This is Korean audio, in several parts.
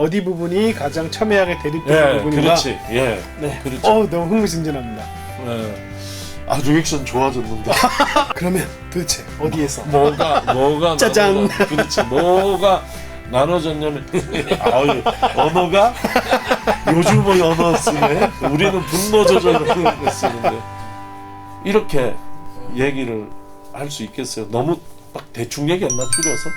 어디 부분이 가장 첨예하게 대립되는 부분인가? 그렇지. 예. 네. 그렇죠. 너무 흥미진진합니다. 예. 아, 리액션 좋아졌는데. 그러면 도대체 어디에서? 뭐가 짜잔. 그렇지. 뭐가 나눠졌냐면 아유, 언어가 요즘의 언어 쓰네. 우리는 분노 조절을 쓰는데 이렇게 얘기를 할 수 있겠어요? 너무 막 대충 얘기했나 줄여서?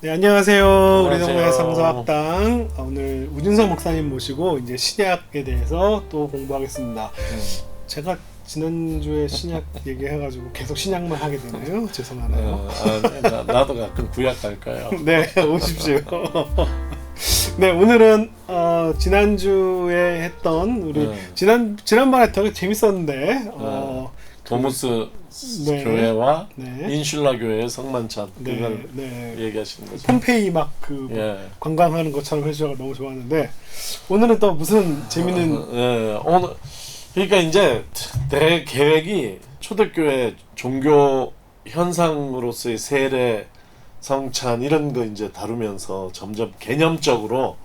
네, 안녕하세요. 우리 안녕하세요. 동네 성서학당 오늘 우준성 목사님 모시고 이제 신약에 대해서 또 공부하겠습니다. 제가 지난주에 신약 얘기해가지고 계속 신약만 하게 되나요? 죄송하네요. 나도 가끔 구약 갈까요? 네, 오십시오. 네, 오늘은 지난주에 했던 우리 지난번에 되게 재밌었는데 도무스 네. 교회와 네. 인슐라 교회의 성만찬 네, 그걸 네. 얘기하시는 거죠. 폼페이 막 그 관광하는 것처럼 해주셔서 너무 좋았는데 오늘은 또 무슨 재밌는 오늘 그러니까 이제 내 계획이 초대교회 종교 현상으로서의 세례, 성찬 이런 거 이제 다루면서 점점 개념적으로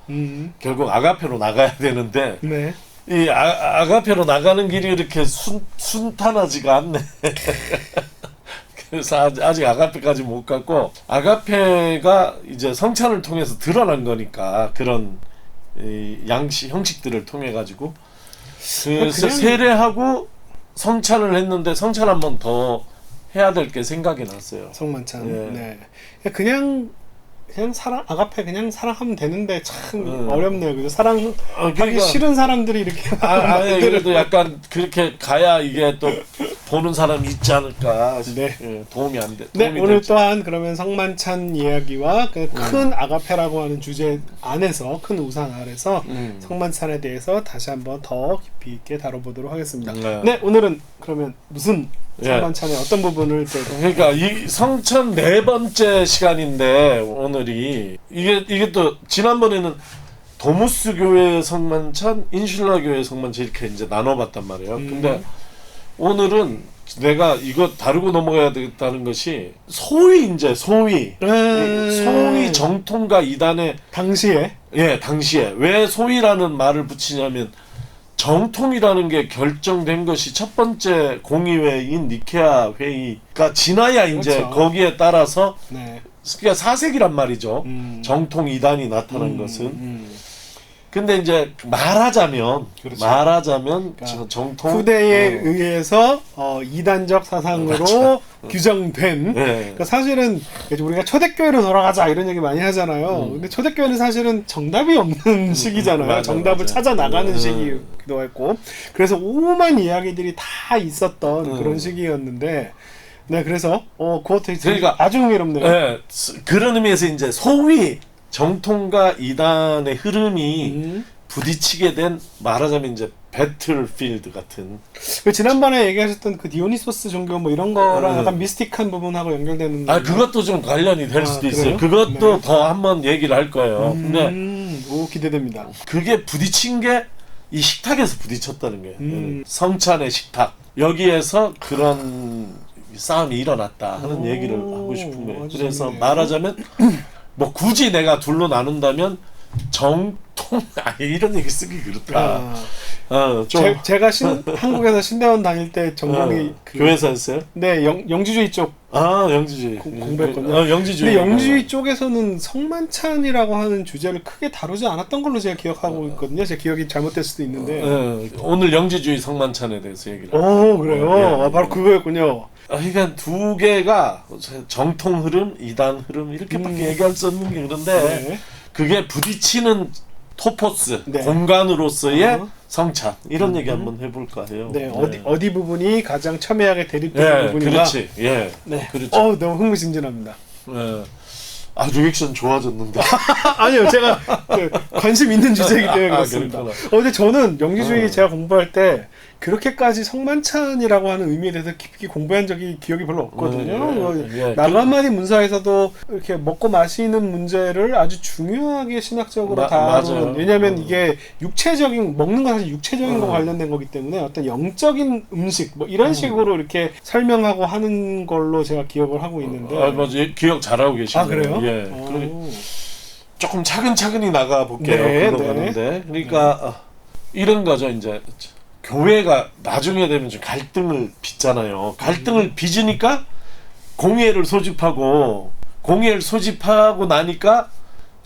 결국 아가페로 나가야 되는데 네. 이 아가페로 나가는 길이 이렇게 순탄하지가 않네. 그래서 아직 아가페까지 못 갔고, 아가페가 이제 성찬을 통해서 드러난 거니까 그런 형식들을 통해 가지고 그래서 세례하고 성찬을 했는데 성찬 한 번 더 해야 될 게 생각이 났어요. 성만찬. 네. 그냥 아가페 그냥 사랑하면 되는데 참 어렵네요. 그죠? 사랑하기 싫은 사람들이 이렇게 그래도 약간 그렇게 가야 이게 또 보는 사람이 있지 않을까. 네. 도움이 안 돼. 네, 오늘 또한 그러면 성만찬 이야기와 그 큰 아가페라고 하는 주제 안에서 큰 우산 아래서 성만찬에 대해서 다시 한번 더 깊이 있게 다뤄보도록 하겠습니다. 네, 오늘은 그러면 무슨 성만찬의 어떤 부분을 그러니까 이 성찬 네 번째 시간인데 오늘이 이게 또 지난번에는 도무스 교회의 성만찬, 인슐라 교회의 성만찬 이렇게 이제 나눠봤단 말이에요. 근데 오늘은 내가 이거 다루고 넘어가야 되겠다는 것이 소위 정통가 이단의 당시에 왜 소위라는 말을 붙이냐면 정통이라는 게 결정된 것이 첫 번째 공의회인 니케아 회의가 지나야 이제 그렇죠. 거기에 따라서 네. 그러니까 4세기란 말이죠. 정통 이단이 나타난 것은. 근데 이제 말하자면 그러니까 정통 후대에 의해서 이단적 사상으로 규정된. 그러니까 사실은 우리가 초대교회로 돌아가자 이런 얘기 많이 하잖아요. 근데 초대교회는 사실은 정답이 없는 시기잖아요. 정답을 찾아 나가는 시기기도 했고, 그래서 오만 이야기들이 다 있었던 그런 시기였는데. 네, 그래서 그것도 그러니까 아주 흥미롭네요. 네, 그런 의미에서 이제 소위 정통과 이단의 흐름이 부딪히게 된 말하자면 이제 배틀필드 같은. 지난번에 얘기하셨던 그 디오니소스 종교 뭐 이런 거랑 약간 미스틱한 부분하고 연결되는. 그것도 좀 관련이 될 수도 있어요. 그래요? 그것도 더 한번 얘기를 할 거예요. 근데 기대됩니다. 그게 부딪힌 게 이 식탁에서 부딪혔다는 거예요. 성찬의 식탁. 여기에서 그런 싸움이 일어났다 하는 얘기를 하고 싶은 거예요. 그래서 좋네요. 말하자면 뭐 굳이 내가 둘로 나눈다면 정통 이런 얘기 쓰기 그렇다. 제가 한국에서 신대원 다닐 때 전공이 교회사였어요? 네, 영지주의 쪽 영지주의 공부했거든요. 영지주의. 근데 영지주의 쪽에서는 성만찬이라고 하는 주제를 크게 다루지 않았던 걸로 제가 기억하고 있거든요. 제 기억이 잘못될 수도 있는데. 오늘 영지주의 성만찬에 대해서 얘기를. 그래요. 바로 그거였군요. 그러니까 두 개가 정통 흐름, 이단 흐름 이렇게밖에 얘기할 수 없는 게 그런데 그게 부딪히는 토포스, 공간으로서의 성찬 이런 얘기 한번 해볼까 해요. 네, 어디 부분이 가장 첨예하게 대립되는 부분인가? 그렇지. 네, 그렇죠. 너무 흥미진진합니다. 리액션 좋아졌는데. 아니요, 제가 관심 있는 주제이기 때문에 그렇습니다. 근데 저는 영지주의 제가 공부할 때 그렇게까지 성만찬이라고 하는 의미에 대해서 깊이 공부한 적이 기억이 별로 없거든요. 예. 나간마디 문사에서도 이렇게 먹고 마시는 문제를 아주 중요하게 신학적으로 다룬. 맞아요. 왜냐하면 이게 육체적인 먹는 건 사실 육체적인 거 관련된 거기 때문에 어떤 영적인 음식 뭐 이런 식으로 이렇게 설명하고 하는 걸로 제가 기억을 하고 있는데. 맞아. 기억 잘하고 계시네요. 아 그래요? 예. 조금 차근차근히 나가 볼게요. 네, 가는데 그러니까 이런 거죠. 이제 교회가 나중에 되면 좀 갈등을 빚잖아요. 갈등을 빚으니까 공회를 소집하고 나니까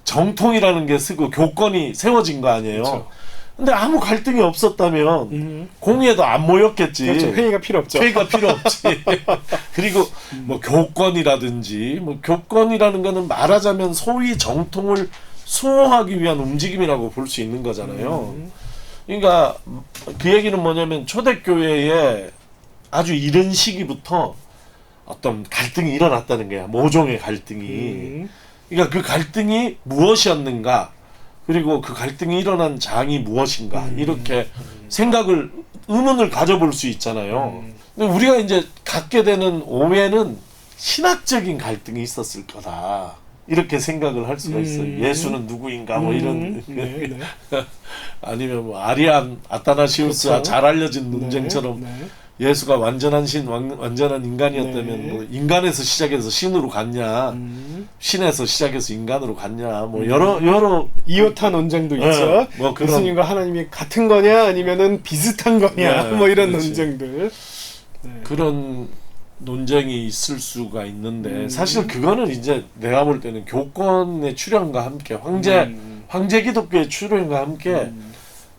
정통이라는 게 쓰고 교권이 세워진 거 아니에요. 그렇죠. 근데 아무 갈등이 없었다면 공회도 안 모였겠지. 그렇죠. 회의가 필요 없죠. 회의가 필요 없지. 그리고 뭐 교권이라든지 뭐 교권이라는 거는 말하자면 소위 정통을 수호하기 위한 움직임이라고 볼 수 있는 거잖아요. 그러니까 그 얘기는 뭐냐면 초대교회에 아주 이른 시기부터 어떤 갈등이 일어났다는 거야. 모종의 갈등이. 그러니까 그 갈등이 무엇이었는가, 그리고 그 갈등이 일어난 장이 무엇인가, 이렇게 의문을 가져볼 수 있잖아요. 근데 우리가 이제 갖게 되는 오해는 신학적인 갈등이 있었을 거다, 이렇게 생각을 할 수가 있어요. 예수는 누구인가 뭐 이런 아니면 뭐 아리안 아타나시우스와 그렇죠. 잘 알려진 논쟁처럼 예수가 완전한 완전한 인간이었다면 뭐 인간에서 시작해서 신으로 갔냐, 신에서 시작해서 인간으로 갔냐, 뭐 여러 이오타 논쟁도 있죠. 뭐 그런 예수님과 하나님이 같은 거냐 아니면은 비슷한 거냐, 뭐 이런 그렇지. 논쟁들. 그런 논쟁이 있을 수가 있는데 사실 그거는 이제 내가 볼 때는 교권의 출현과 함께 황제 기독교의 출현과 함께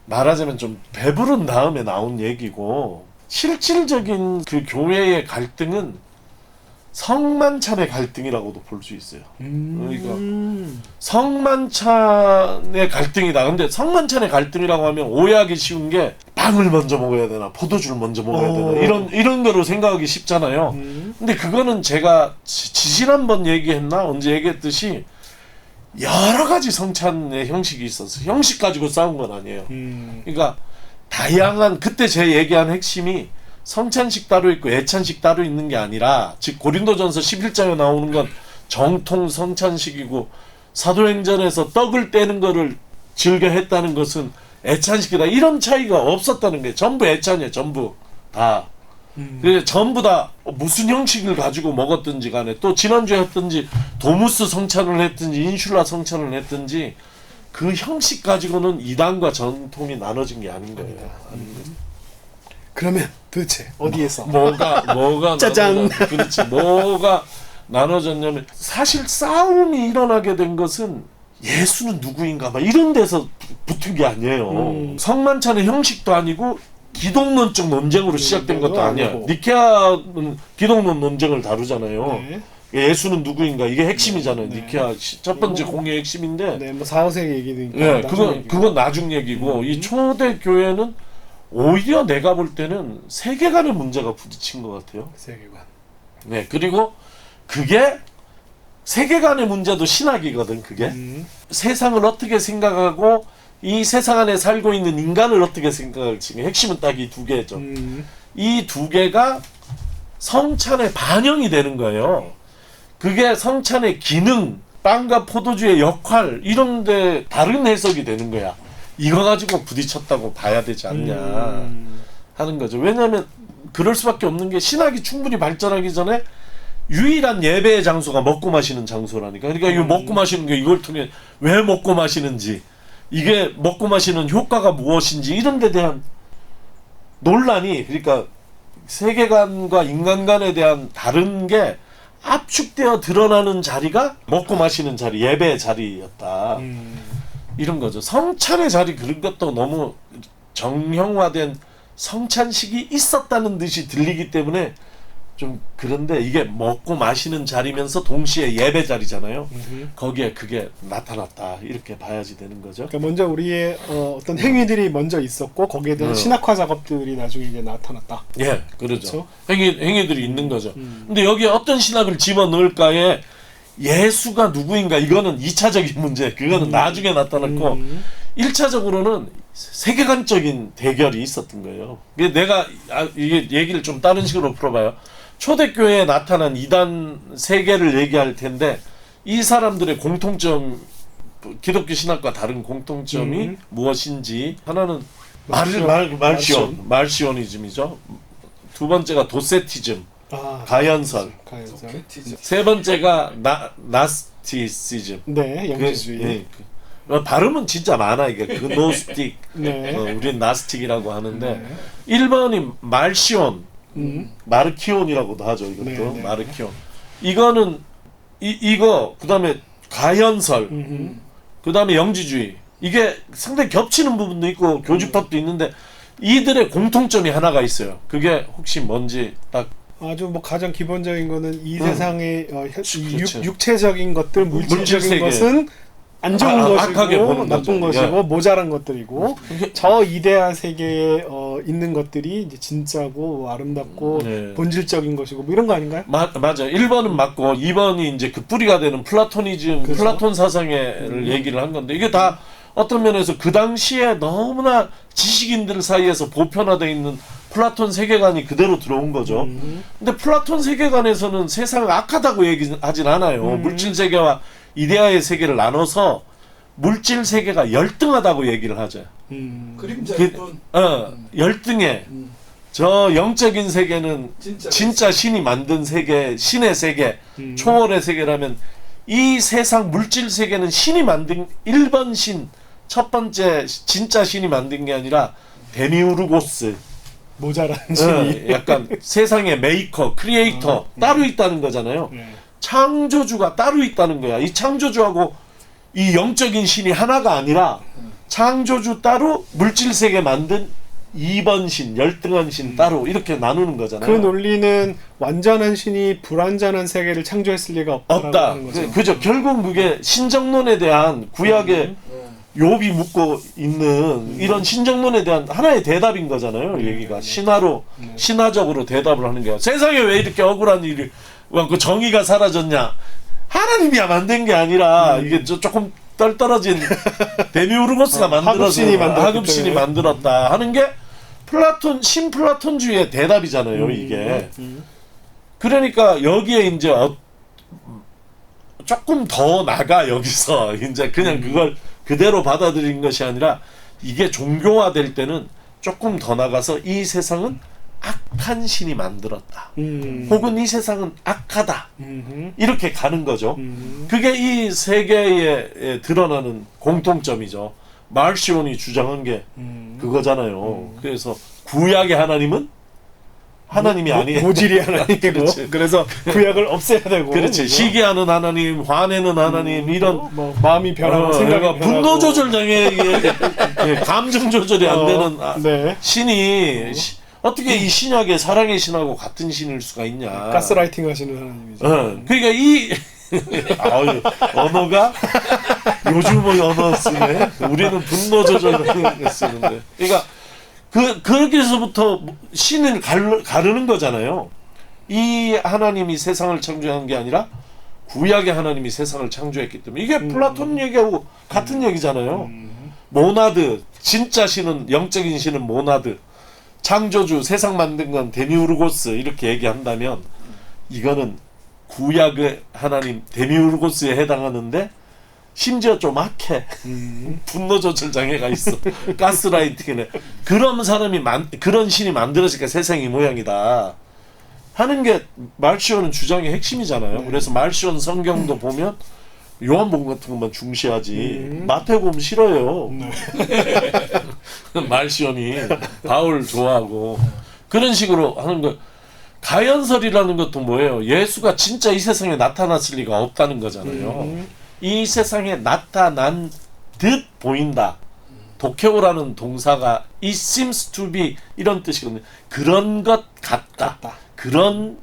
말하자면 좀 배부른 다음에 나온 얘기고, 실질적인 그 교회의 갈등은 성만찬의 갈등이라고도 볼 수 있어요. 그러니까 성만찬의 갈등이다. 근데 성만찬의 갈등이라고 하면 오해하기 쉬운 게 빵을 먼저 먹어야 되나 포도주를 먼저 먹어야 되나 이런 거로 생각하기 쉽잖아요. 근데 그거는 제가 지난번 얘기했나 언제 얘기했듯이 여러 가지 성찬의 형식이 있어서 형식 가지고 싸운 건 아니에요. 그러니까 다양한, 그때 제 얘기한 핵심이 성찬식 따로 있고 애찬식 따로 있는 게 아니라, 즉 고린도전서 11장에 나오는 건 정통 성찬식이고 사도행전에서 떡을 떼는 거를 즐겨 했다는 것은 애찬식이다, 이런 차이가 없었다는 거예요. 전부 애찬이에요. 전부 다. 그래서 전부 다 무슨 형식을 가지고 먹었든지 간에, 또 지난주에 했든지 도무스 성찬을 했든지 인슐라 성찬을 했든지 그 형식 가지고는 이단과 전통이 나눠진 게 아닌 거예요. 그러면 도대체 어디에서 뭐가 짜잔. 그렇지, 뭐가 나눠졌냐면 사실 싸움이 일어나게 된 것은 예수는 누구인가 막 이런 데서 붙은 게 아니에요. 성만찬의 형식도 아니고 기독론적 논쟁으로 시작된 것도 아니야. 니케아는 기독론 논쟁을 다루잖아요. 예수는 누구인가, 이게 핵심이잖아요. 니케아 첫 번째 공의 핵심인데. 네, 뭐 4, 5세기 얘기니까. 네, 그건 나중 얘기고, 이 초대 교회는 오히려 내가 볼 때는 세계관의 문제가 부딪힌 것 같아요. 세계관. 네, 그리고 그게 세계관의 문제도 신학이거든. 그게 세상을 어떻게 생각하고 이 세상 안에 살고 있는 인간을 어떻게 생각할지, 핵심은 딱 이 두 개죠. 이 두 개가 성찬에 반영이 되는 거예요. 그게 성찬의 기능, 빵과 포도주의 역할, 이런데 다른 해석이 되는 거야. 이거 가지고 부딪혔다고 봐야 되지 않냐 하는 거죠. 왜냐하면 그럴 수밖에 없는 게, 신학이 충분히 발전하기 전에 유일한 예배의 장소가 먹고 마시는 장소라니까. 그러니까 이 먹고 마시는 게, 이걸 통해 왜 먹고 마시는지, 이게 먹고 마시는 효과가 무엇인지, 이런 데 대한 논란이, 그러니까 세계관과 인간관에 대한 다른 게 압축되어 드러나는 자리가 먹고 마시는 자리, 예배의 자리였다. 이런 거죠. 성찬의 자리, 그런 것도 너무 정형화된 성찬식이 있었다는 듯이 들리기 때문에 좀 그런데, 이게 먹고 마시는 자리면서 동시에 예배 자리잖아요. 거기에 그게 나타났다, 이렇게 봐야지 되는 거죠. 그러니까 먼저 우리의 어떤 행위들이 먼저 있었고, 거기에 대한 신학화 작업들이 나중에 이제 나타났다. 예, 그러죠. 행위들이 있는 거죠. 근데 여기에 어떤 신학을 집어넣을까에 예수가 누구인가, 이거는 2차적인 문제, 그거는 나중에 나타났고, 1차적으로는 세계관적인 대결이 있었던 거예요. 내가 이게 얘기를 좀 다른 식으로 풀어봐요. 초대교회에 나타난 이단 세계를 얘기할 텐데 이 사람들의 공통점, 기독교 신학과 다른 공통점이 무엇인지, 하나는 말시오니즘이죠. 두 번째가 도세티즘, 가연설. 세 번째가 나스티시즘. 네, 영지주의. 발음은 진짜 많아. 이게 그노스틱. 네. 우린 나스틱이라고 하는데 1번이 말시온, 마르키온이라고도 하죠. 이것도 네. 마르키온. 이거는 이거 그다음에 가연설, 그다음에 영지주의. 이게 상당히 겹치는 부분도 있고 교집합도 있는데 이들의 공통점이 하나가 있어요. 그게 혹시 뭔지 딱 아주 뭐 가장 기본적인 거는 이 세상의 그렇죠. 육체적인 것들, 물질적인 세계. 것은 안 좋은 악하게 것이고 보는 나쁜 거죠. 것이고 모자란 것들이고, 저 이데아 세계에 있는 것들이 이제 진짜고 아름답고 네. 본질적인 것이고 뭐 이런 거 아닌가요? 맞아. 1번은 맞고 2번이 이제 그 뿌리가 되는 플라토니즘, 그렇죠. 플라톤 사상을 얘기를 한 건데 이게 다 어떤 면에서 그 당시에 너무나 지식인들 사이에서 보편화되어 있는 플라톤 세계관이 그대로 들어온 거죠. 근데 플라톤 세계관에서는 세상을 악하다고 얘기하진 않아요. 물질 세계와 이데아의 세계를 나눠서 물질 세계가 열등하다고 얘기를 하죠. 그림자일 뿐. 열등해. 저 영적인 세계는 진짜 신이 만든 세계, 신의 세계, 초월의 세계라면 이 세상 물질 세계는 신이 만든 1번 신, 첫 번째 진짜 신이 만든 게 아니라 데미우르고스, 모자란 신이 약간 세상의 메이커, 크리에이터 따로 있다는 거잖아요. 창조주가 따로 있다는 거야. 이 창조주하고 이 영적인 신이 하나가 아니라 창조주 따로 물질 세계 만든 2번 신, 열등한 신 따로 이렇게 나누는 거잖아요. 그 논리는 완전한 신이 불완전한 세계를 창조했을 리가 없다라고 하는 거죠. 그죠. 결국 그게 신정론에 대한 구약의 욥이 묻고 있는 이런 신정론에 대한 하나의 대답인 거잖아요. 얘기가 신화로 신화적으로 대답을 하는 거야. 세상에 왜 이렇게 억울한 일이 그 정의가 사라졌냐? 하나님이야 만든 게 아니라 이게 조금 떨어진 데미우르고스가 만들어서 하급신이 만들었다 하는 게 신플라톤주의의 대답이잖아요. 이게 그러니까 여기에 이제 조금 더 나가 여기서 이제 그냥 그걸 그대로 받아들인 것이 아니라 이게 종교화될 때는 조금 더 나가서 이 세상은 악한 신이 만들었다. 혹은 이 세상은 악하다. 이렇게 가는 거죠. 그게 이 세계에 드러나는 공통점이죠. 말시온이 주장한 게 그거잖아요. 그래서 구약의 하나님은 하나님이 아니에요. 모질이 하나님이고 그래서 구약을 없애야 되고. 그렇지. 시기하는 하나님, 화내는 하나님 이런 뭐 마음이 변하고 생각이 변하고 분노 조절 장애, 감정 조절이 안 되는 네. 신이 어떻게 이 신약의 사랑의 신하고 같은 신일 수가 있냐. 가스라이팅 하시는 하나님이죠. 그러니까 이 언어가 요즘의 언어 쓰네. 우리는 분노 조절을 쓰는데. 그러니까 그렇게 해서부터 신을 가르는 거잖아요. 이 하나님이 세상을 창조한 게 아니라 구약의 하나님이 세상을 창조했기 때문에 이게 플라톤 얘기하고 같은 얘기잖아요. 모나드, 진짜 신은 영적인 신은 모나드, 창조주, 세상 만든 건 데미우르고스 이렇게 얘기한다면 이거는 구약의 하나님 데미우르고스에 해당하는데 심지어 좀 악해. 분노 조절 장애가 있어. 가스라이팅이네. 그런 사람이 그런 신이 만들어지니까 세상이 모양이다 하는 게 말시온은 주장의 핵심이잖아요. 그래서 말시온 성경도 보면 요한복음 같은 것만 중시하지 마태복음 싫어요. 말시온이 바울 좋아하고 그런 식으로 하는 거. 가연설이라는 것도 뭐예요? 예수가 진짜 이 세상에 나타났을 리가 없다는 거잖아요. 이 세상에 나타난 듯 보인다. 도케오라는 동사가 it seems to be 이런 뜻이거든요. 그런 것 같다. 그런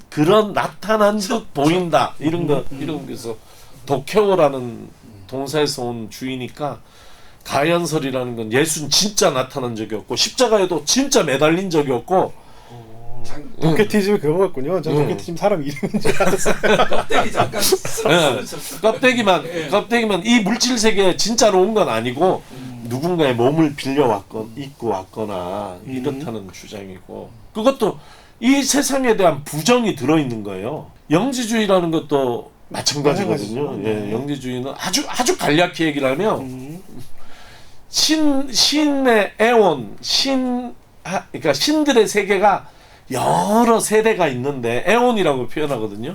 나타난 듯 보인다. 이런 거에서 도케오라는 동사에서 온 주의니까 가연설이라는 건 예수는 진짜 나타난 적이 없고 십자가에도 진짜 매달린 적이 없고 도케티즘이 그거였군요. 저 도케티즘 사람 이름인 줄 알았어요. 껍데기 잠깐 껍데기만 이 물질 세계에 진짜로 온 건 아니고 누군가의 몸을 입고 왔거나 이렇다는 주장이고, 그것도 이 세상에 대한 부정이 들어있는 거예요. 영지주의라는 것도 마찬가지거든요. 마찬가지죠. 예, 영지주의는 아주 간략히 얘기를 하면 신의 애원, 그러니까 신들의 세계가 여러 세대가 있는데 애원이라고 표현하거든요.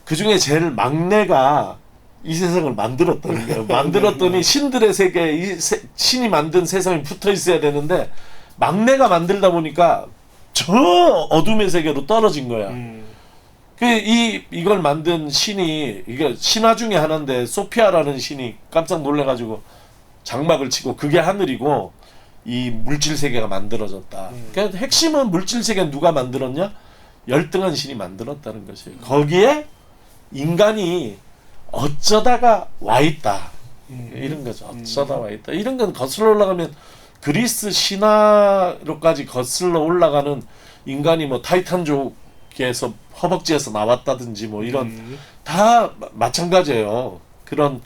그 중에 제일 막내가 이 세상을 만들었다는 거예요. 만들었더니 신들의 세계, 신이 만든 세상이 붙어 있어야 되는데 막내가 만들다 보니까 저 어둠의 세계로 떨어진 거야. 이걸 만든 신이, 이게 신화 중에 하나인데 소피아라는 신이 깜짝 놀래가지고 장막을 치고 그게 하늘이고 이 물질 세계가 만들어졌다. 그러니까 핵심은 물질 세계 누가 만들었냐? 열등한 신이 만들었다는 것이에요. 거기에 인간이 어쩌다가 와 있다. 이런 거죠. 어쩌다 와 있다. 이런 건 거슬러 올라가면 그리스 신화로까지 거슬러 올라가는 인간이 뭐 타이탄족에서 허벅지에서 나왔다든지 뭐 이런 다 마찬가지예요. 그런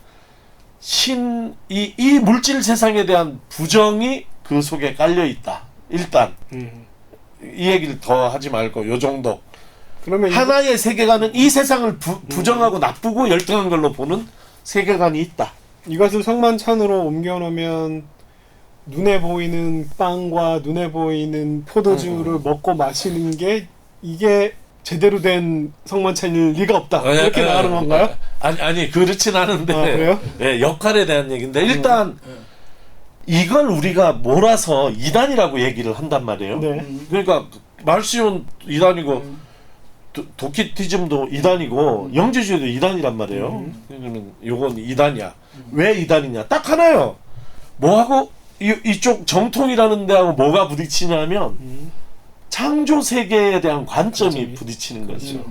이 물질 세상에 대한 부정이 그 속에 깔려 있다. 일단 이 얘기를 더 하지 말고 요 정도. 그러면 하나의 세계관은 이 세상을 부정하고 나쁘고 열등한 걸로 보는 세계관이 있다. 이것을 성만찬으로 옮겨놓으면 눈에 보이는 빵과 눈에 보이는 포도주를 먹고 마시는 게 이게 제대로 된 성만찬일 리가 없다. 이렇게 나가는 건가요? 아니 그렇진 않은데. 그래요? 예, 역할에 대한 얘기인데 일단 이걸 우리가 몰아서 이단이라고 얘기를 한단 말이에요. 네. 그러니까 말시온 이단이고 도키티즘도 이단이고 영지주의도 이단이란 말이에요. 그러면 요건 이단이야. 왜 이단이냐? 딱 하나요. 뭐하고 이쪽 정통이라는 데하고 뭐가 부딪히냐면 창조 세계에 대한 관점이 부딪히는 거죠.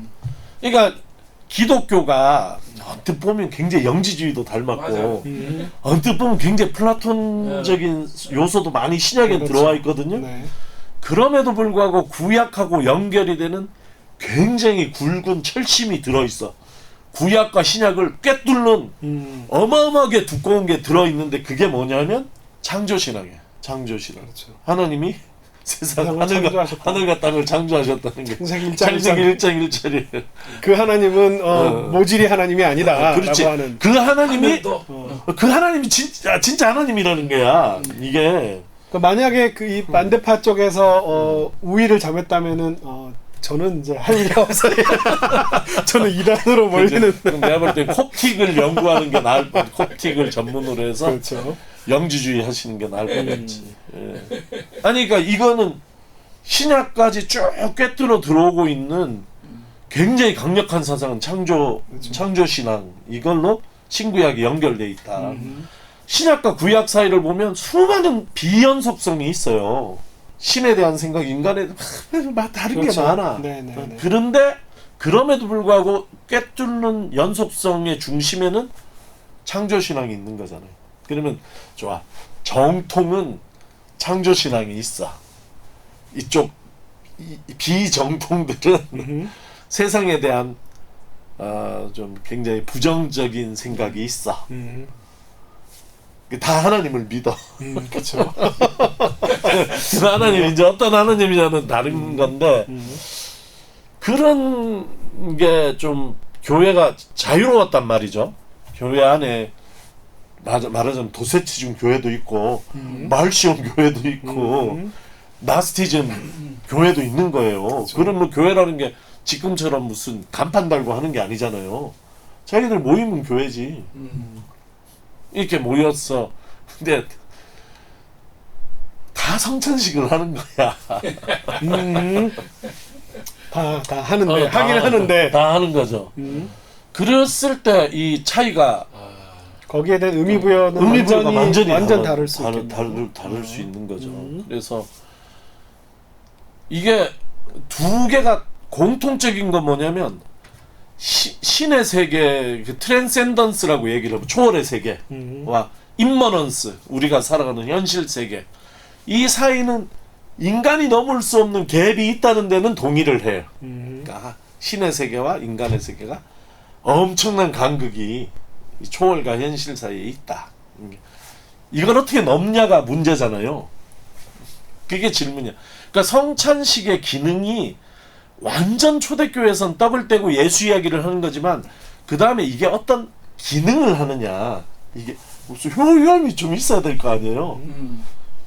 그러니까 기독교가 언뜻 보면 굉장히 영지주의도 닮았고 언뜻 보면 굉장히 플라톤적인 요소도 많이 신약에 그렇죠. 들어와 있거든요. 네. 그럼에도 불구하고 구약하고 연결이 되는 굉장히 굵은 철심이 들어있어. 구약과 신약을 꿰뚫는 어마어마하게 두꺼운 게 들어있는데 그게 뭐냐면 창조신앙이에요. 창조신앙. 그렇죠. 하나님이 세상 하늘과 땅을 창조하셨다는 게 창세기 1장 1절이에요. 그 하나님은 모질이 하나님이 아니다. 그렇지. 라고 하는. 그 하나님이 그 하나님이 진짜 하나님이라는 거야. 이게 그러니까 만약에 그 이 반대파 쪽에서 우위를 잡았다면은 저는 이제 할 일이 없어요. 저는 이단으로 몰리는. 내가 볼 때 콥틱을 연구하는 게 나을 콥틱을 전문으로 해서 그렇죠. 영지주의 하시는 게 나을 것 같지. 예. 아니 그러니까 이거는 신약까지 쭉 꿰뚫어 들어오고 있는 굉장히 강력한 사상은 창조 신앙 이걸로 신구약이 연결돼 있다. 신약과 구약 사이를 보면 수많은 비연속성이 있어요. 신에 대한 생각, 인간에 다른 그렇죠. 게 많아. 네네네. 그런데 그럼에도 불구하고 꿰뚫는 연속성의 중심에는 창조신앙이 있는 거잖아요. 그러면 좋아. 정통은 창조신앙이 있어. 이쪽 비정통들은 세상에 대한 좀 굉장히 부정적인 생각이 있어. 다 하나님을 믿어. 그렇죠. 그 하나님 이제 어떤 하나님이냐는 다른 건데 그런 게 좀 교회가 자유로웠단 말이죠. 교회 안에 말하자면 도세치즘 교회도 있고 말시온 교회도 있고 나스티즘 교회도 있는 거예요. 그렇죠. 그럼 뭐 교회라는 게 지금처럼 무슨 간판 달고 하는 게 아니잖아요. 자기들 모이면 교회지. 이렇게 모였어. 근데 다 성찬식을 하는 거야. 다 하는데 하긴 하는데 다 하는 거죠. 그랬을 때 이 차이가 거기에 대한 의미 부여는 완전히 완전 다를 수 있겠네요. 다를 수 있는 거죠. 그래서 이게 두 개가 공통적인 건 뭐냐면 신의 세계, 그 트랜센던스라고 얘기를 하고 초월의 세계와 임머넌스, 우리가 살아가는 현실 세계, 이 사이는 인간이 넘을 수 없는 갭이 있다는 데는 동의를 해요. 그러니까 신의 세계와 인간의 세계가 엄청난 간극이 초월과 현실 사이에 있다. 이걸 어떻게 넘냐가 문제잖아요. 그게 질문이야. 그러니까 성찬식의 기능이 완전 초대교회에선 떡을 떼고 예수 이야기를 하는 거지만 그 다음에 이게 어떤 기능을 하느냐, 이게 무슨 효용이 좀 있어야 될 거 아니에요.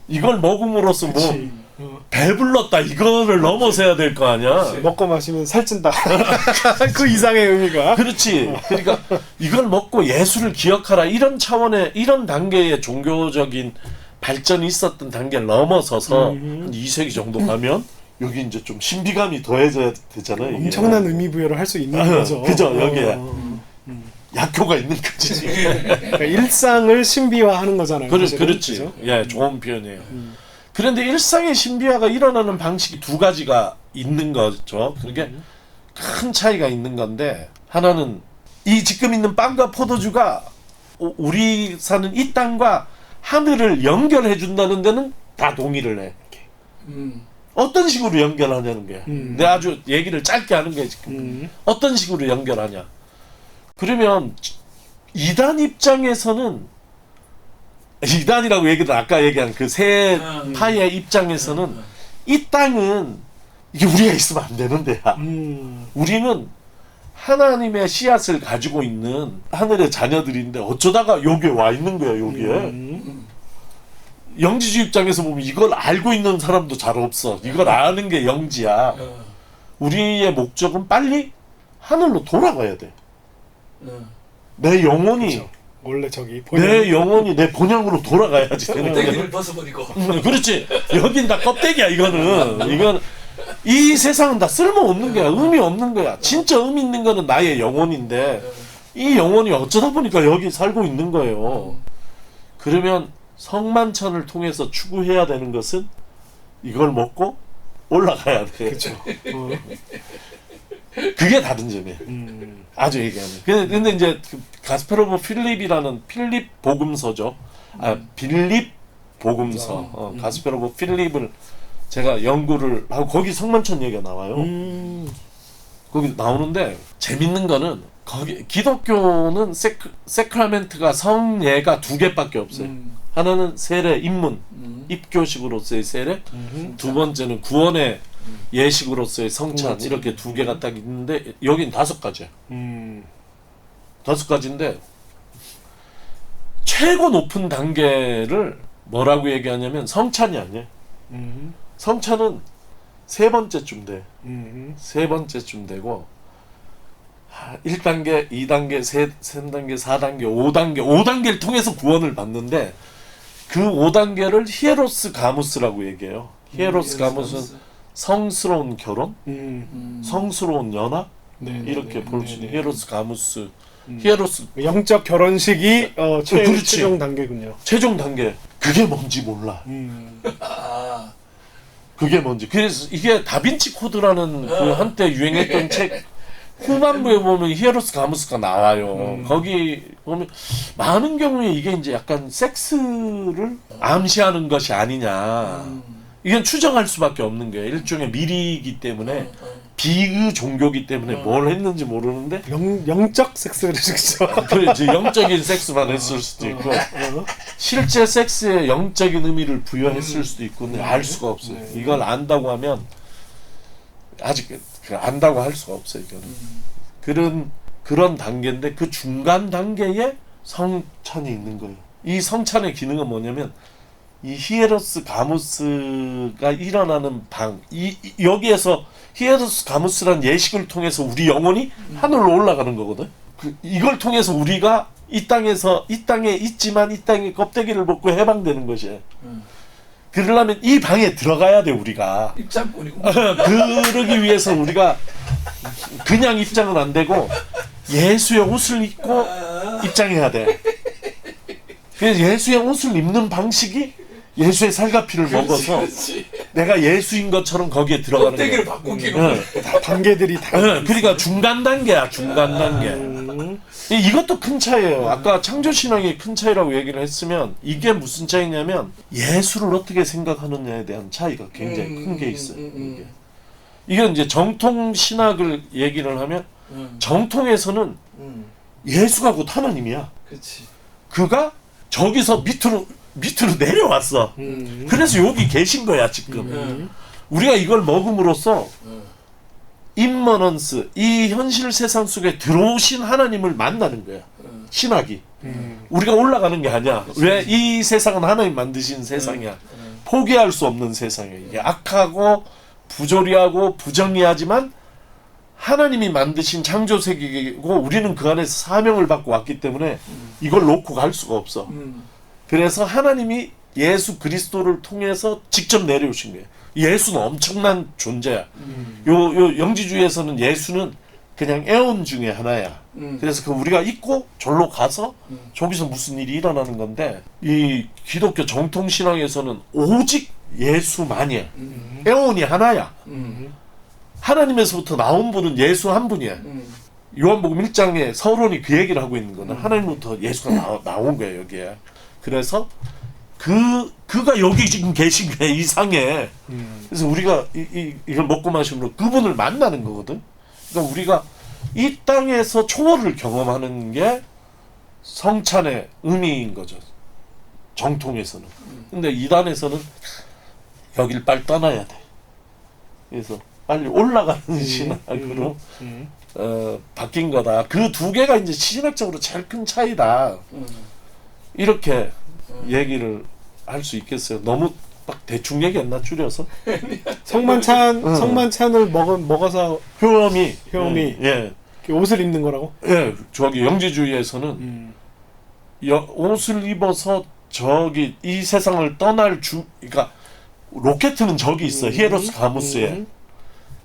이걸 먹음으로써 그치. 뭐 배불렀다 이거를 넘어서야 될 거 아니야. 먹고 마시면 살찐다. 그 이상의 의미가. 그렇지. 그러니까 이걸 먹고 예수를 기억하라 이런 차원의 이런 단계의 종교적인 발전이 있었던 단계를 넘어서서 한 2세기 정도 가면 여기 이제 좀 신비감이 더해져야 되잖아요. 이게. 엄청난 의미 부여를 할 수 있는 거죠. 그죠, 여기에. 약효가 있는 거지. 그러니까 일상을 신비화하는 거잖아요. 사실은. 그렇지. 그죠? 예, 좋은 표현이에요. 그런데 일상의 신비화가 일어나는 방식이 두 가지가 있는 거죠. 그게 큰 차이가 있는 건데, 하나는 이 지금 있는 빵과 포도주가 우리 사는 이 땅과 하늘을 연결해 준다는 데는 다 동의를 해. 어떤 식으로 연결하냐는 거야. 내가 아주 얘기를 짧게 하는 거야 지금. 어떤 식으로 연결하냐. 그러면 이단 입장에서는, 이단이라고 얘기를 아까 얘기한 그 세 파의 입장에서는 이 땅은 이게 우리가 있으면 안 되는 데야. 우리는 하나님의 씨앗을 가지고 있는 하늘의 자녀들인데 어쩌다가 여기에 와 있는 거야. 여기에. 영지주 입장에서 보면 이걸 알고 있는 사람도 잘 없어. 이걸 아는 게 영지야. 우리의 목적은 빨리 하늘로 돌아가야 돼. 내 영혼이, 그렇죠. 원래 저기 내 영혼이 내 본향으로 돌아가야지 되는 거야. 껍데기를 벗어버리고. 그렇지. 여긴 다 껍데기야. 이건 이 세상은 다 쓸모없는 거야. 의미 없는 거야. 진짜 의미 있는 거는 나의 영혼인데 이 영혼이 어쩌다 보니까 여기 살고 있는 거예요. 그러면 성만찬을 통해서 추구해야 되는 것은 이걸 먹고 올라가야 돼. 그렇죠. 그게 다른 점이에요. 아주 얘기하면. 근데 이제 그 가스페로브 필립이라는 필립 복음서죠. 빌립 복음서. 가스페로브 필립을 제가 연구를 하고 거기 성만찬 얘기가 나와요. 거기 나오는데 재밌는 거는 거기 기독교는 세크라멘트가 성예가 두 개밖에 없어요. 하나는 세례, 입문, 입교식으로서의 세례. 두 번째는 구원의 예식으로서의 성찬. 이렇게 두 개가 딱 있는데 여긴 5가지야. 5가지인데 최고 높은 단계를 뭐라고 얘기하냐면 성찬이 아니야. 성찬은 3번째쯤 돼. 3번째쯤 되고 1단계, 2단계, 3단계, 4단계, 5단계를 통해서 구원을 받는데 그 5단계를 히에로스 가무스라고 얘기해요. 히에로스 가무스는 성스러운 결혼, 성스러운 연합, 이렇게 볼 수 있는 히에로스 가무스, 히에로스 영적 결혼식이 최종 단계군요. 최종 단계. 그게 뭔지 몰라. 그게 뭔지. 그래서 이게 다빈치 코드라는 그 한때 유행했던 책 후반부에 보면 히에로스 가무스가 나와요. 거기 보면 많은 경우에 이게 이제 약간 섹스를 암시하는 것이 아니냐. 이건 추정할 수밖에 없는 거예요. 일종의 미리이기 때문에 비의 종교기 때문에 뭘 했는지 모르는데 영적 섹스를 그렇죠. 그렇지. 영적인 섹스만 했을 수도 있고 실제 섹스에 영적인 의미를 부여했을 수도 있고 근데 알 수가 없어요. 이걸 안다고 하면 아직 안다고 할 수가 없어요. 이거는 그런 단계인데 그 중간 단계에 성찬이 있는 거예요. 이 성찬의 기능은 뭐냐면 이 히에로스 가무스가 일어나는 여기에서 히에로스 가무스란 예식을 통해서 우리 영혼이 하늘로 올라가는 거거든. 이걸 통해서 우리가 이 땅에 있지만 이 땅의 껍데기를 벗고 해방되는 것이에요. 그러려면 이 방에 들어가야 돼 우리가. 입장권이고. 그러기 위해서 우리가 그냥 입장은 안 되고 예수의 옷을 입고 입장해야 돼. 그래서 예수의 옷을 입는 방식이 예수의 살과 피를 먹어서 내가 예수인 것처럼 거기에 들어가는 거야. 껍데기를 바꾸기로. 다 단계들이 다. 그러니까 중간 단계야. 중간 단계. 이것도 큰 차이예요. 아까 창조신앙의 큰 차이라고 얘기를 했으면 이게 무슨 차이냐면 예수를 어떻게 생각하느냐에 대한 차이가 굉장히 큰 게 있어요. 이게 이제 정통 신학을 얘기를 하면 정통에서는 예수가 곧 하나님이야. 그렇지. 그가 저기서 밑으로 밑으로 내려왔어. 그래서 여기 계신 거야 지금. 우리가 이걸 먹음으로써 임머넌스, 이 현실 세상 속에 들어오신 하나님을 만나는 거야. 신학이. 우리가 올라가는 게 아니야. 왜? 이 세상은 하나님 만드신 세상이야. 포기할 수 없는 세상이야. 이게 악하고 부조리하고 부정의하지만 하나님이 만드신 창조 세계이고 우리는 그 안에서 사명을 받고 왔기 때문에 이걸 놓고 갈 수가 없어. 그래서 하나님이 예수 그리스도를 통해서 직접 내려오신 거예요. 예수는 엄청난 존재야. 요 영지주의에서는 예수는 그냥 애온 중에 하나야. 그래서 그 우리가 잊고 절로 가서 저기서 무슨 일이 일어나는 건데 이 기독교 정통 신앙에서는 오직 예수만이야. 애온이 하나야. 하나님에서부터 나온 분은 예수 한 분이야. 요한복음 1장에 서론이 그 얘기를 하고 있는 거는 하나님부터 예수가 나온 거예요 여기에. 그래서 그가 여기 지금 계신 거야 이 상에. 그래서 우리가 이걸 먹고 마시므로 그분을 만나는 거거든. 그러니까 우리가 이 땅에서 초월을 경험하는 게 성찬의 의미인 거죠. 정통에서는. 근데 이단에서는 여길 빨리 떠나야 돼. 그래서 빨리 올라가는 신학으로 바뀐 거다. 그 두 개가 이제 신학적으로 제일 큰 차이다. 이렇게 얘기를 할 수 있겠어요. 너무 막 대충 얘기했나 줄여서? 성만찬을 먹어서 효험이 예. 옷을 입는 거라고? 예, 저기 영지주의에서는 옷을 입어서 저기 이 세상을 떠날 그러니까 로켓은 저기 있어. 히에로스 가무스에.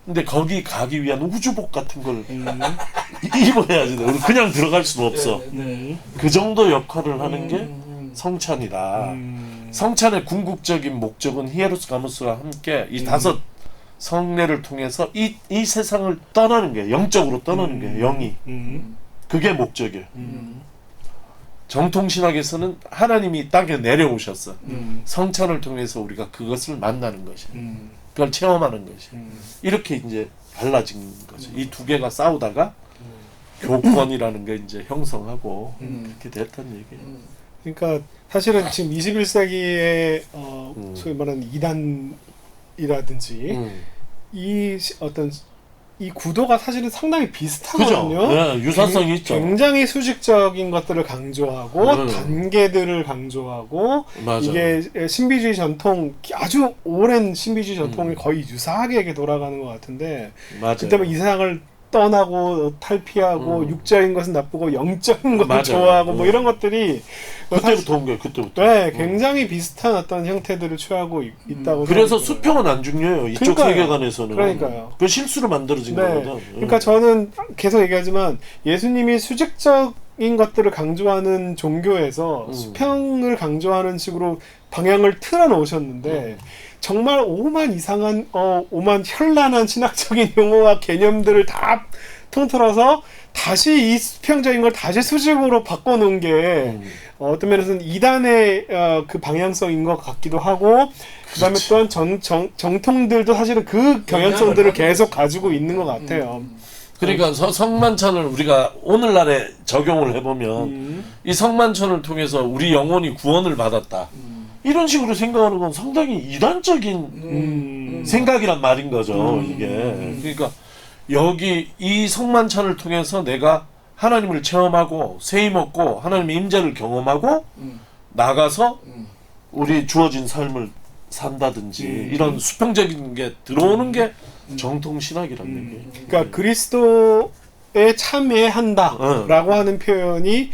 근데 거기 가기 위한 우주복 같은 걸 입어야지. 우리 그냥 들어갈 수는 없어. 그 정도 역할을 하는 게 성찬이다. 성찬의 궁극적인 목적은 히에로스 가무스와 함께 이 다섯 성례를 통해서 이 세상을 떠나는 거예요. 영적으로 떠나는 거예요. 영이. 그게 목적이에요. 정통신학에서는 하나님이 땅에 내려오셨어. 성찬을 통해서 우리가 그것을 만나는 것이. 그걸 체험하는 것이. 이렇게 이제 달라진 거죠. 이 두 개가 싸우다가 교권이라는 게 이제 형성하고 그렇게 됐다는 얘기예요. 그러니까 사실은 지금 21세기의 소위 말하는 이단이라든지 이 구도가 사실은 상당히 비슷하거든요. 그죠? 네, 유사성이 있죠. 굉장히 수직적인 것들을 강조하고 단계들을 강조하고 맞아. 이게 신비주의 전통 아주 오랜 신비주의 전통이 거의 유사하게 돌아가는 것 같은데 맞아요. 그때는 이 세상을 떠나고 탈피하고 육적인 것은 나쁘고 영적인 것을 맞아요. 좋아하고 뭐 이런 것들이 그때부터 온 거예요. 그때부터. 네, 굉장히 비슷한 어떤 형태들을 취하고 있다고. 그래서 생각이 들어요. 수평은 안 중요해요. 이쪽 그러니까요. 세계관에서는. 그러니까요. 그 실수로 만들어진 네. 거거든. 그러니까 저는 계속 얘기하지만 예수님이 수직적인 것들을 강조하는 종교에서 수평을 강조하는 식으로 방향을 틀어 놓으셨는데 정말 오만 이상한 오만 현란한 신학적인 용어와 개념들을 다 통틀어서 다시 이 수평적인 걸 다시 수직으로 바꿔놓은 게 어떤 면에서는 이단의 그 방향성인 것 같기도 하고 그다음에 또한 정통들도 사실은 그 경향성들을 계속 가지고 있는 것 같아요. 그러니까 성만찬을 우리가 오늘날에 적용을 해보면 이 성만찬을 통해서 우리 영혼이 구원을 받았다. 이런 식으로 생각하는 건 상당히 이단적인 생각이란 말인 거죠. 이게. 그러니까 여기 이 성만찬을 통해서 내가 하나님을 체험하고 세임 얻고 하나님의 임재를 경험하고 나가서 우리 주어진 삶을 산다든지 이런 수평적인 게 들어오는 게 정통신학이라는 얘기예요. 그러니까 그리스도에 참여한다라고 하는 표현이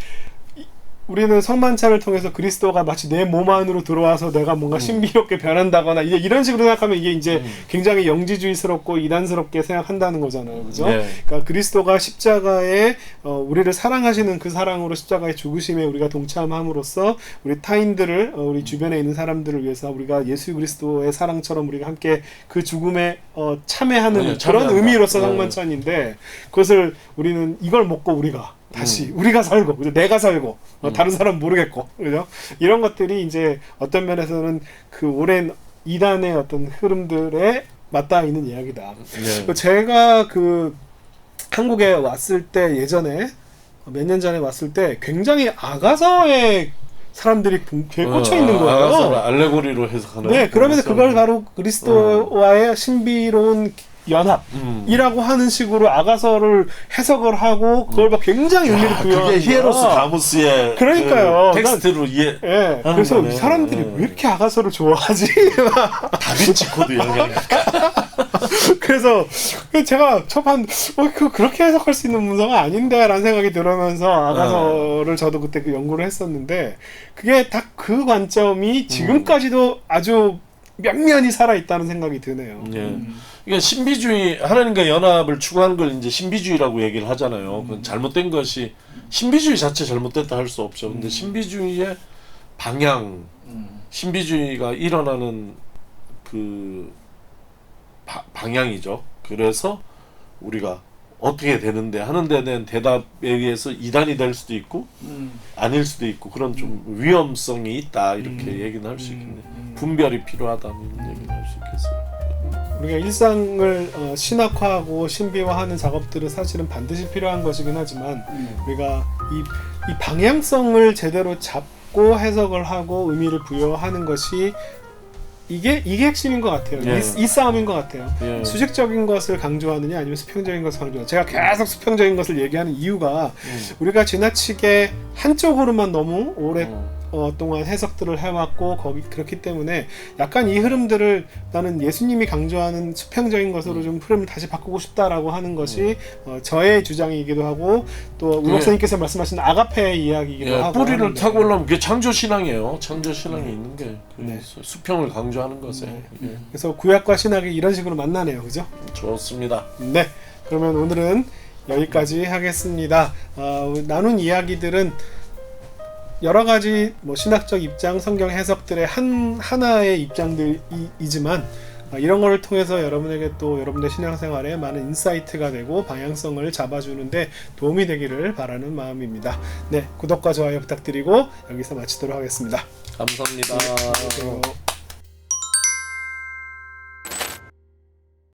우리는 성만찬을 통해서 그리스도가 마치 내 몸 안으로 들어와서 내가 뭔가 신비롭게 변한다거나 이제 이런 식으로 생각하면 이게 이제 굉장히 영지주의스럽고 이단스럽게 생각한다는 거잖아요. 그죠? 네. 그러니까 그리스도가 십자가에 우리를 사랑하시는 그 사랑으로 십자가의 죽으심에 우리가 동참함으로써 우리 타인들을 우리 주변에 있는 사람들을 위해서 우리가 예수 그리스도의 사랑처럼 우리가 함께 그 죽음에 참여하는 그런 참여한다. 의미로서 성만찬인데 그것을 우리는 이걸 먹고 우리가 다시 우리가 살고 그죠? 내가 살고 다른 사람 모르겠고 그죠? 이런 것들이 이제 어떤 면에서는 그 오랜 이단의 어떤 흐름들에 맞닿아 있는 이야기다. 네. 제가 그 한국에 왔을 때 예전에 몇 년 전에 왔을 때 굉장히 아가서의 사람들이 되게 꽂혀 있는 아가서를 거예요. 알레고리로 해석하는. 네, 그러면서 그걸 바로 그리스도와의 신비로운 연합이라고 하는 식으로 아가서를 해석을 하고 그걸 막 굉장히 의미를 부여하는 그게 히에로스 거야. 가무스의 그러니까요. 그 텍스트로 이해. 예, 그래서 이 사람들이 왜 이렇게 아가서를 좋아하지? 다빈치 코드 영향. 그래서 제가 초반 그렇게 해석할 수 있는 문서가 아닌데라는 생각이 들으면서 아가서를 저도 그때 그 연구를 했었는데 그게 딱 그 관점이 지금까지도 아주 면면이 살아 있다는 생각이 드네요. 예. 그러니까 신비주의 하나님과 연합을 추구하는 걸 이제 신비주의라고 얘기를 하잖아요. 그건 잘못된 것이 신비주의 자체 잘못됐다 할 수 없죠. 근데 신비주의의 방향, 신비주의가 일어나는 그 방향이죠. 그래서 우리가 어떻게 되는데 하는 데 대한 대답에 의해서 이단이 될 수도 있고 아닐 수도 있고 그런 좀 위험성이 있다 이렇게 얘기는 할 수 있겠네요. 분별이 필요하다 이런 얘기는 할 수 있겠어요. 우리가 일상을 신학화하고 신비화하는 작업들은 사실은 반드시 필요한 것이긴 하지만 우리가 이 방향성을 제대로 잡고 해석을 하고 의미를 부여하는 것이 이게 핵심인 것 같아요. 예. 이 싸움인 것 같아요. 예. 수직적인 것을 강조하느냐 아니면 수평적인 것을 강조하느냐. 제가 계속 수평적인 것을 얘기하는 이유가 우리가 지나치게 한쪽으로만 너무 오래 동안 해석들을 해왔고 그렇기 때문에 약간 이 흐름들을 나는 예수님이 강조하는 수평적인 것으로 좀 흐름을 다시 바꾸고 싶다라고 하는 것이 저의 주장이기도 하고 또 우 목사님께서 말씀하신 아가페의 이야기이기도 하고 뿌리를 하는데. 타고 올라오면 그게 창조 신앙이에요. 창조 신앙이 있는 게 그래서 수평을 강조하는 것에 그래서 구약과 신학이 이런 식으로 만나네요, 그죠? 좋습니다. 네, 그러면 오늘은 여기까지 하겠습니다. 나눈 이야기들은 여러 가지 신학적 입장, 성경 해석들의 하나의 입장들이지만 이런 거를 통해서 여러분에게 또 여러분의 신앙생활에 많은 인사이트가 되고 방향성을 잡아주는데 도움이 되기를 바라는 마음입니다. 네, 구독과 좋아요 부탁드리고 여기서 마치도록 하겠습니다. 감사합니다. 안녕하세요.